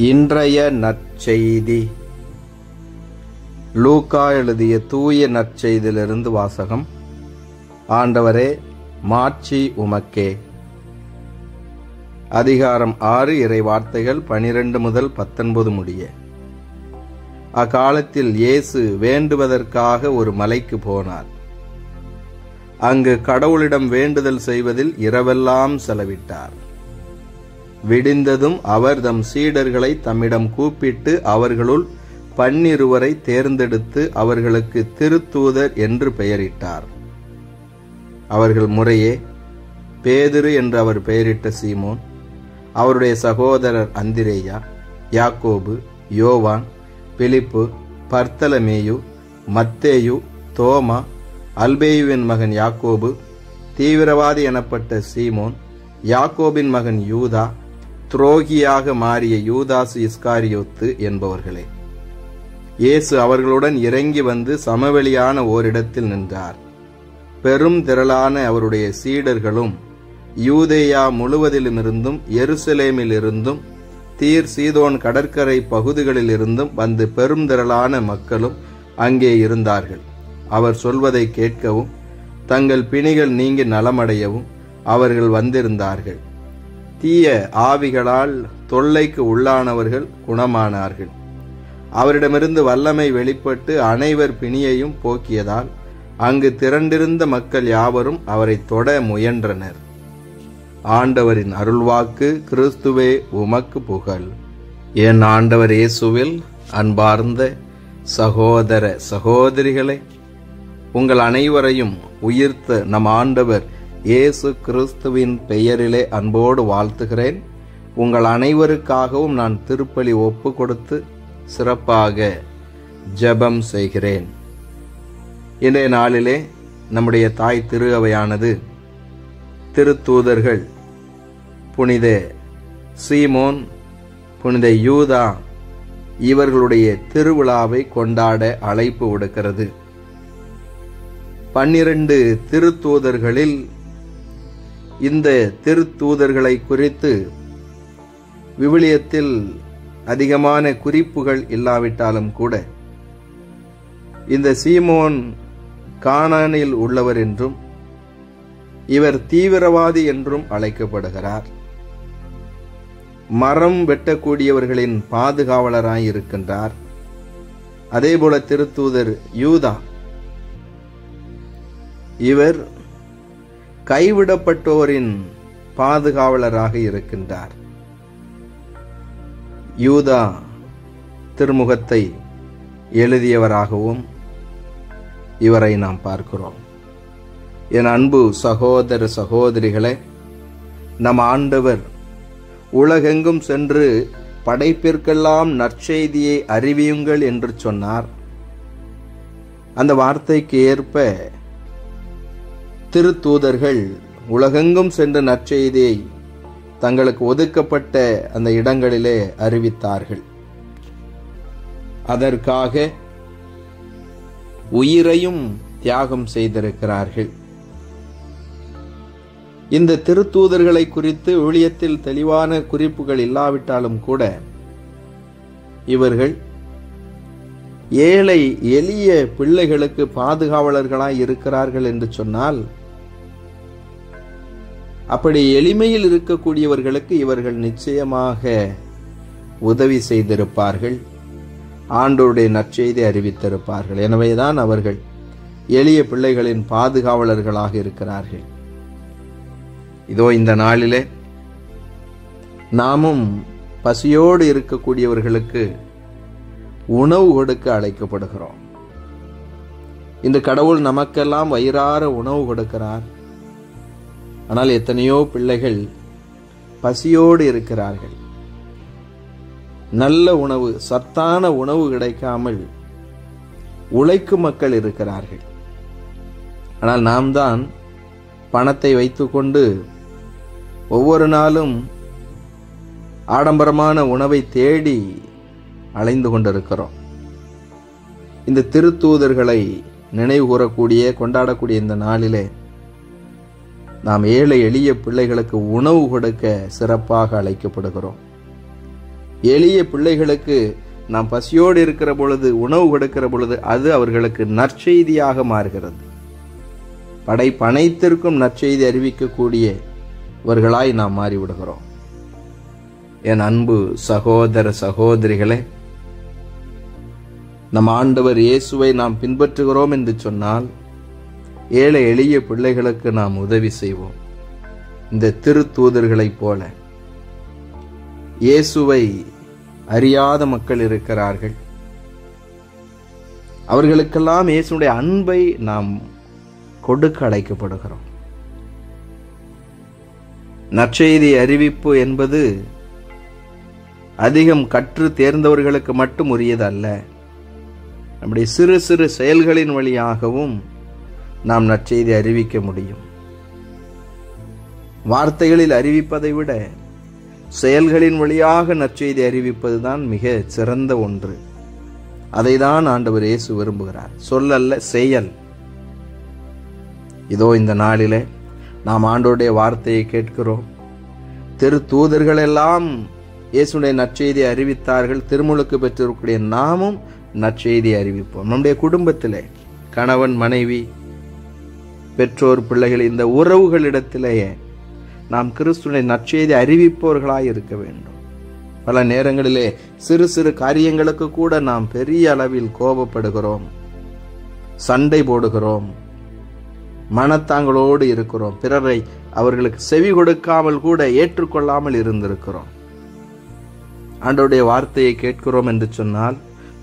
இன்றைய நற்செய்தி. லூக்கா எழுதிய தூய நற்செய்தியிலிருந்து வாசகம். ஆண்டவரே, மாட்சி உமக்கே. அதிகாரம் 6, இறை வார்த்தைகள் 12 முதல் 19 முடிய. அக்காலத்தில் இயேசு வேண்டுவதற்காக ஒரு மலைக்கு போனார். அங்கு கடவுளிடம் வேண்டுதல் செய்வதில் இரவெல்லாம் செலவிட்டார். விடிந்ததும் அவர் தம் சீடர்களை தம்மிடம் கூப்பிட்டு அவர்களுள் 12 தேர்ந்தெடுத்து அவர்களுக்கு திருத்தூதர் என்று பெயரிட்டார். அவர்கள் முறையே பேதுரு என்று அவர் பெயரிட்ட சீமோன், அவருடைய சகோதரர் அந்திரேயா, யாக்கோபு, யோவான், பிலிப்பு, பர்த்தலமேயு, மத்தேயு, தோமா, அல்பேயுவின் மகன் யாக்கோபு, தீவிரவாதி எனப்பட்ட சீமோன், யாக்கோபின் மகன் யூதா, துரோகியாக மாறிய யூதாசு இஸ்காரியோத்து என்பவர்களே. இயேசு அவர்களுடன் இறங்கி வந்து சமவெளியான ஓரிடத்தில் நின்றார். பெரும் திரளான அவருடைய சீடர்களும் யூதேயா முழுவதிலுமிருந்தும் எருசலேமிலிருந்தும் தீர் சீதோன் கடற்கரை பகுதிகளில் இருந்தும் வந்து பெரும் திரளான மக்களும் அங்கே இருந்தார்கள். அவர் சொல்வதை கேட்கவும் தங்கள் பிணிகள் நீங்கி நலமடையவும் அவர்கள் வந்திருந்தார்கள். தீய ஆவிகளால் தொல்லைக்கு உள்ளானவர்கள் குணமானார்கள். அவரிடமிருந்து வல்லமை வெளிப்பட்டு அனைவர் பிணியையும் போக்கியதால் அங்கு திரண்டிருந்த மக்கள் யாவரும் அவரை தொட முயன்றனர். ஆண்டவரின் அருள்வாக்கு. கிறிஸ்துவே உமக்கு புகழ். என் ஆண்டவர் இயேசுவில் அன்பார்ந்த சகோதர சகோதரிகளே, உங்கள் அனைவரையும் உயிர்த்த நம் ஆண்டவர் இயேசு கிறிஸ்துவின் பெயரிலே அன்போடு வாழ்த்துகிறேன். உங்கள் அனைவருக்காகவும் நான் திருப்பலி ஒப்பு கொடுத்து சிறப்பாக ஜெபம் செய்கிறேன். இன்றைய நாளிலே நம்முடைய தாய் திரு அவையானது திருத்தூதர்கள் புனித சீமோன், புனித யூதா இவர்களுடைய திருவிழாவை கொண்டாட அழைப்பு விடுக்கிறது. 12 திருத்தூதர்களில் இந்த திருத்தூதர்களை குறித்து விவிலியத்தில் அதிகமான குறிப்புகள் இல்லாவிட்டாலும் கூட இந்த சீமோன் கானானில் உள்ளவர் என்றும் இவர் தீவிரவாதி என்றும் அழைக்கப்படுகிறார். மரம் வெட்டக்கூடியவர்களின் பாதுகாவலராய் இருக்கின்றார். அதேபோல திருத்தூதர் யூதா, இவர் கைவிடப்பட்டோரின் பாதுகாவலராக இருக்கின்றார். யூதா திருமுகத்தை எழுதியவராகவும் இவரை நாம் பார்க்கிறோம். என் அன்பு சகோதர சகோதரிகளே, நம் ஆண்டவர் உலகெங்கும் சென்று படைப்பிற்கெல்லாம் நற்செய்தியை அறிவியுங்கள் என்று சொன்னார். அந்த வார்த்தைக்கு ஏற்ப திருத்தூதர்கள் உலகெங்கும் சென்ற நற்செய்தியை தங்களுக்கு ஒதுக்கப்பட்ட அந்த இடங்களிலே அறிவித்தார்கள். அதற்காக உயிரையும் தியாகம் செய்திருக்கிறார்கள். இந்த திருத்தூதர்களை குறித்து விவிலியத்தில் தெளிவான குறிப்புகள் இல்லாவிட்டாலும் கூட இவர்கள் ஏழை எளிய பிள்ளைகளுக்கு பாதுகாவலர்களாய் இருக்கிறார்கள் என்று சொன்னால், அப்படி எளிமையில் இருக்கக்கூடியவர்களுக்கு இவர்கள் நிச்சயமாக உதவி செய்திருப்பார்கள், ஆண்டவருடைய நற்செய்தி அறிவித்திருப்பார்கள். எனவேதான் அவர்கள் எளிய பிள்ளைகளின் பாதுகாவலர்களாக இருக்கிறார்கள். இதோ இந்த நாளிலே நாமும் பசியோடு இருக்கக்கூடியவர்களுக்கு உணவு கொடுக்க அழைக்கப்படுகிறோம். இந்த கடவுள் நமக்கெல்லாம் வயிறார உணவு கொடுக்கிறார். ஆனால் எத்தனையோ பிள்ளைகள் பசியோடு இருக்கிறார்கள். நல்ல உணவு, சத்தான உணவு கிடைக்காமல் உழைக்கும் மக்கள் இருக்கிறார்கள். ஆனால் நாம் தான் பணத்தை வைத்துக்கொண்டு ஒவ்வொரு நாளும் ஆடம்பரமான உணவை தேடி அலைந்து கொண்டிருக்கிறோம். இந்த திருத்தூதர்களை நினைவு கூறக்கூடிய கொண்டாடக்கூடிய இந்த நாளிலே நாம் ஏழை எளிய பிள்ளைகளுக்கு உணவு கொடுக்க சிறப்பாக அழைக்கப்படுகிறோம். எளிய பிள்ளைகளுக்கு நாம் பசியோடு இருக்கிற பொழுது உணவு கொடுக்கிற பொழுது அது அவர்களுக்கு நற்செய்தியாக மாறுகிறது. படைப்பனைத்திற்கும் நற்செய்தி அறிவிக்கக்கூடியவர்களாய் நாம் மாறிவிடுகிறோம். என் அன்பு சகோதர சகோதரிகளே, நம் ஆண்டவர் இயேசுவை நாம் பின்பற்றுகிறோம் என்று சொன்னால் ஏழை எளிய பிள்ளைகளுக்கு நாம் உதவி செய்வோம். இந்த திருத்தூதர்களைப் போல இயேசுவை அறியாத மக்கள் இருக்கிறார்கள். அவர்களுக்கெல்லாம் இயேசுடைய அன்பை நாம் கொடுக்க அழைக்கப்படுகிறோம். நற்செய்தி அறிவிப்பு என்பது அதிகம் கற்று தேர்ந்தவர்களுக்கு மட்டும் உரியது அல்ல. நம்முடைய சிறு சிறு செயல்களின் வழியாகவும் நாம் நற்செய்தி அறிவிக்க முடியும். வார்த்தைகளில் அறிவிப்பதை விட செயல்களின் வழியாக நற்செய்தி அறிவிப்பதுதான் மிக சிறந்த ஒன்று. அதைதான் ஆண்டவர் இயேசு விரும்புகிறார். சொல்லல்ல, செயல். இதோ இந்த நாளிலே நாம் ஆண்டவருடைய வார்த்தையை கேட்கிறோம். திருத்தூதர்கள் எல்லாம் இயேசுடைய நற்செய்தியை அறிவித்தார்கள். திருமுழுக்கு பெற்றிருக்கக்கூடிய நாமும் நற்செய்தியை அறிவிப்போம். நம்முடைய குடும்பத்திலே கணவன் மனைவி பெற்றோர் பிள்ளைகள் இந்த உறவுகளிடத்திலேயே நாம் கிறிஸ்துவின் நற்செய்தி அறிவிப்பவர்களாய் இருக்க வேண்டும். பல நேரங்களிலே சிறு சிறு காரியங்களுக்கு கூட நாம் பெரிய அளவில் கோபப்படுகிறோம், சண்டை போடுகிறோம், மனத்தாங்களோடு இருக்கிறோம். பிறரை அவர்களுக்கு செவி கொடுக்காமல் கூட ஏற்றுக்கொள்ளாமல் இருந்திருக்கிறோம். ஆண்டவருடைய வார்த்தையை கேட்கிறோம் என்று சொன்னால்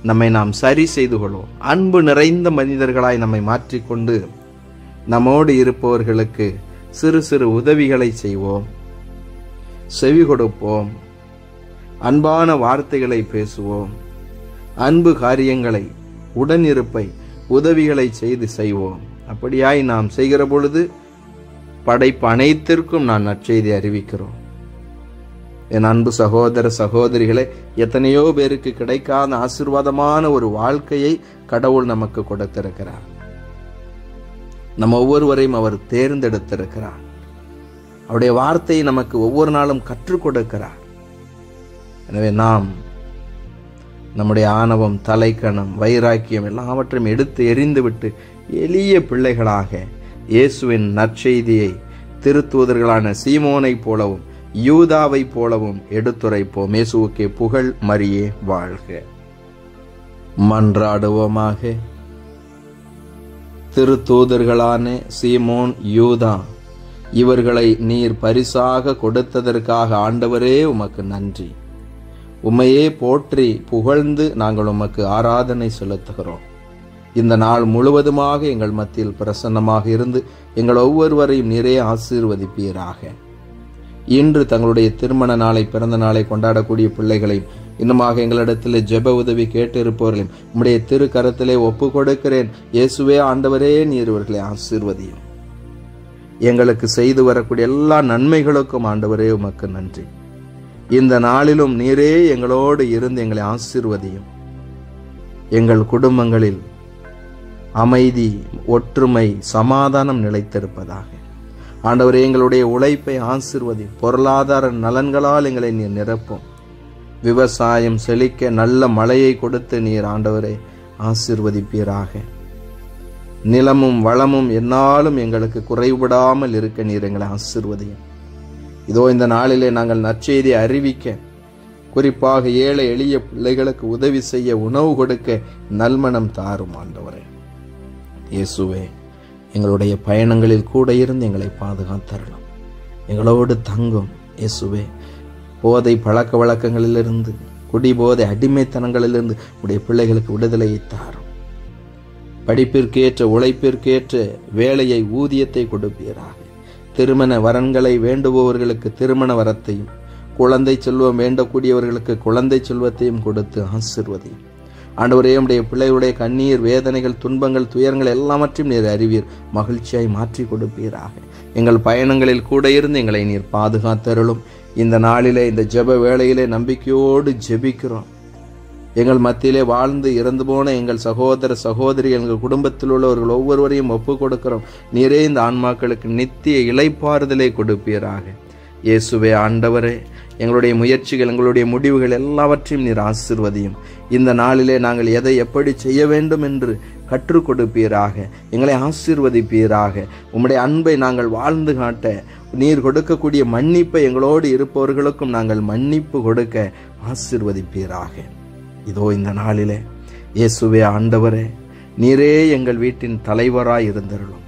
நம்மை நாம் சரி செய்து கொள்வோம். அன்பு நிறைந்த மனிதர்களாய் நம்மை மாற்றிக்கொண்டு நம்மோடு இருப்பவர்களுக்கு சிறு சிறு உதவிகளை செய்வோம், செவி கொடுப்போம், அன்பான வார்த்தைகளை பேசுவோம், அன்பு காரியங்களை, உடனிருப்பை, உதவிகளை செய்வோம். அப்படியாய் நாம் செய்கிற பொழுது படைப்பு அனைத்திற்கும் நான் நற்செய்தி அறிவிக்கிறோம். என் அன்பு சகோதர சகோதரிகளே, எத்தனையோ பேருக்கு கிடைக்காத ஆசீர்வாதமான ஒரு வாழ்க்கையை கடவுள் நமக்கு கொடுத்திருக்கிறார். நம்ம ஒவ்வொருவரையும் அவர் தேர்ந்தெடுத்திருக்கிறார். அவருடைய வார்த்தையை நமக்கு ஒவ்வொரு நாளும் கற்றுக் கொடுக்கிறார். எனவே நாம் நம்முடைய ஆணவம், தலைக்கணம், வைராக்கியம் எல்லாவற்றையும் எடுத்து எறிந்துவிட்டு எளிய பிள்ளைகளாக இயேசுவின் நற்செய்தியை திருத்தூதர்களான சீமோனை போலவும் யூதாவை போலவும் எடுத்துரைப்போம். இயேசுவுக்கே புகழ், மரியே வாழ்க. மன்றாடுவோமாக. திருத்தூதர்களான சீமோன், யூதா இவர்களை நீர் பரிசாக கொடுத்ததற்காக ஆண்டவரே உமக்கு நன்றி. உம்மையே போற்றி புகழ்ந்து நாங்கள் உமக்கு ஆராதனை செலுத்துகிறோம். இந்த நாள் முழுவதுமாக எங்கள் மத்தியில் பிரசன்னமாக இருந்து எங்கள் ஒவ்வொருவரையும் நீரே ஆசீர்வதிப்பீராக. இன்று தங்களுடைய திருமண நாளை, பிறந்த நாளை கொண்டாடக்கூடிய பிள்ளைகளையும் இன்னுமாக எங்களிடத்தில் ஜெப உதவி கேட்டு இருப்பவர்களையும் உம்முடைய திரு கரத்திலே ஒப்பு கொடுக்கிறேன். இயேசுவே ஆண்டவரே, நீர் இவர்களை ஆசீர்வதியும். எங்களுக்கு செய்து வரக்கூடிய எல்லா நன்மைகளுக்கும் ஆண்டவரே உமக்கு நன்றி. இந்த நாளிலும் நீரே எங்களோடு இருந்து எங்களை ஆசீர்வதியும். எங்கள் குடும்பங்களில் அமைதி, ஒற்றுமை, சமாதானம் நிலைத்திருப்பதாக. ஆண்டவரே, எங்களுடைய உழைப்பை ஆசீர்வதியும். பொருளாதார நலன்களால் எங்களை நீர் நிரப்பும். விவசாயம் செழிக்க நல்ல மழையை கொடுத்து நீர் ஆண்டவரை ஆசீர்வதிப்பீராக. நிலமும் வளமும் என்னாலும் எங்களுக்கு குறைவிடாமல் இருக்க நீர் எங்களை ஆசீர்வதியும். இதோ இந்த நாளிலே நாங்கள் நற்செய்தியை அறிவிக்க, குறிப்பாக ஏழை எளிய பிள்ளைகளுக்கு உதவி செய்ய, உணவு கொடுக்க நல்மனம் தாரும் ஆண்டவரே. இயேசுவே, எங்களுடைய பயணங்களில் கூட இருந்து எங்களை பாதுகாத்தரலாம். எங்களோடு தங்கும். இயேசுவே, போதை பழக்க வழக்கங்களிலிருந்து, குடிபோதை அடிமைத்தனங்களிலிருந்து உடைய பிள்ளைகளுக்கு விடுதலையை தாரும். படிப்பிற்கேற்ற, உழைப்பிற்கேற்ற வேலையை, ஊதியத்தை கொடுப்பீராக. திருமண வரன்களை வேண்டுபவர்களுக்கு திருமண வரத்தையும், குழந்தை செல்வம் வேண்டக்கூடியவர்களுக்கு குழந்தை செல்வத்தையும் கொடுத்து ஆசீர்வதியும். ஆண்டவரே, உடைய பிள்ளைகளுடைய கண்ணீர், வேதனைகள், துன்பங்கள், துயரங்கள் எல்லாவற்றையும் நீர் அறிவீர். மகிழ்ச்சியாய் மாற்றி கொடுப்பீராக. எங்கள் பயணங்களில் கூட இருந்து எங்களை நீர் பாதுகாத்தருளும். இந்த நாளிலே, இந்த ஜெப வேளையிலே நம்பிக்கையோடு ஜெபிக்கிறோம். எங்கள் மத்தியிலே வாழ்ந்து இறந்து போன எங்கள் சகோதர சகோதரிகள், எங்கள் குடும்பத்தில் உள்ளவர்கள் ஒவ்வொருவரையும் ஒப்பு கொடுக்கிறோம். நீரே இந்த ஆன்மாக்களுக்கு நித்திய இளைப்பாறுதலை கொடுப்பீராக. இயேசுவே ஆண்டவரே, எங்களுடைய முயற்சிகள், எங்களுடைய முடிவுகள் எல்லாவற்றையும் நீர் ஆசீர்வதியும். இந்த நாளிலே நாங்கள் எதை எப்படி செய்ய வேண்டும் என்று கற்றுக் கொடுப்பீராக, எங்களை ஆசீர்வதிப்பீராக. உம்முடைய அன்பை நாங்கள் வாழ்ந்து காட்ட, நீர் கொடுக்கக்கூடிய மன்னிப்பை எங்களோடு இருப்பவர்களுக்கும் நாங்கள் மன்னிப்பு கொடுக்க ஆசீர்வதிப்பீராக. இதோ இந்த நாளிலே இயேசுவே ஆண்டவரே, நீரே எங்கள் வீட்டின் தலைவராய் இருந்தருளும்.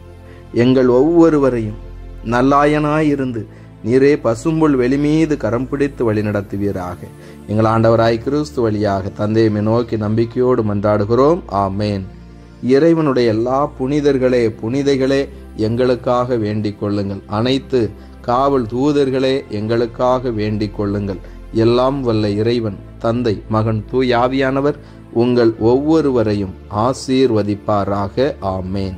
எங்கள் ஒவ்வொருவரையும் நல்லாயனாயிருந்து நீரே பசும்புல் வெளிமீது கரம் பிடித்து வழி நடத்துவீராக. எங்கள் ஆண்டவராய் கிறிஸ்து வழியாக தந்தையை நோக்கி நம்பிக்கையோடு மன்றாடுகிறோம். ஆமேன். இறைவனுடைய எல்லா புனிதைகளே எங்களுக்காக வேண்டிக் கொள்ளுங்கள். அனைத்து காவல் தூதர்களே எங்களுக்காக வேண்டிக் கொள்ளுங்கள். எல்லாம் வல்ல இறைவன் தந்தை, மகன், தூய் ஆவியானவர் உங்கள் ஒவ்வொருவரையும் ஆசீர்வதிப்பாராக. ஆமேன்.